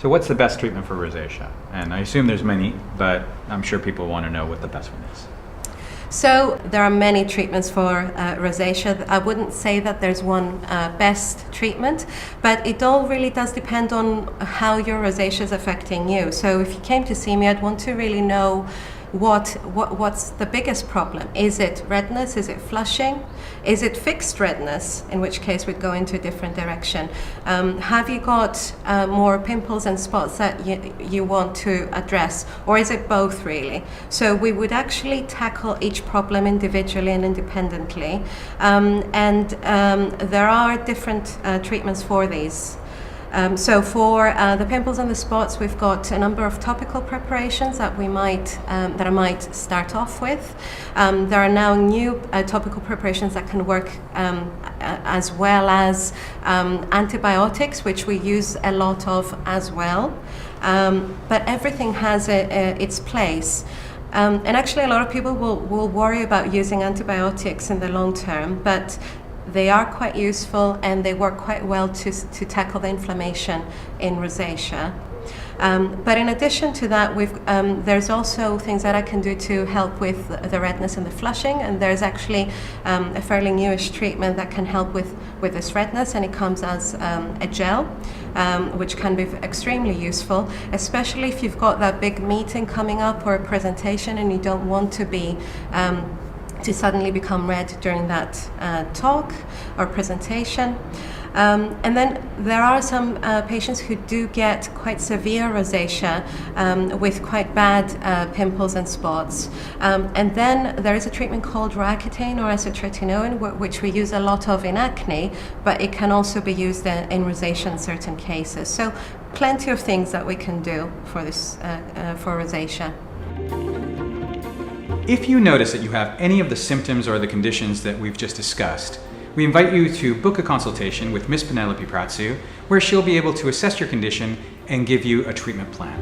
So what's the best treatment for rosacea? And I assume there's many, but I'm sure people want to know what the best one is. So there are many treatments for rosacea. I wouldn't say that there's one best treatment, but it all really does depend on how your rosacea is affecting you. So if you came to see me, I'd want to really know what's the biggest problem. Is it redness? Is it flushing? Is it fixed redness? In which case we'd go into a different direction. Have you got more pimples and spots that you want to address? Or is it both really? So we would actually tackle each problem individually and independently. There are different treatments for these. So for the pimples and the spots, we've got a number of topical preparations that I might start off with. There are now new topical preparations that can work as well as antibiotics, which we use a lot of as well. But everything has its place. And actually a lot of people will worry about using antibiotics in the long term, but they are quite useful and they work quite well to tackle the inflammation in rosacea. But in addition to that, there's also things that I can do to help with the redness and the flushing, and there's actually a fairly newish treatment that can help with this redness, and it comes as a gel, which can be extremely useful, especially if you've got that big meeting coming up or a presentation and you don't want to suddenly become red during that talk or presentation. And then there are some patients who do get quite severe rosacea with quite bad pimples and spots. And then there is a treatment called Roaccutane or acetretinone, which we use a lot of in acne, but it can also be used in rosacea in certain cases. So plenty of things that we can do for this for rosacea. If you notice that you have any of the symptoms or the conditions that we've just discussed, we invite you to book a consultation with Miss Penelope Pratsou, where she'll be able to assess your condition and give you a treatment plan.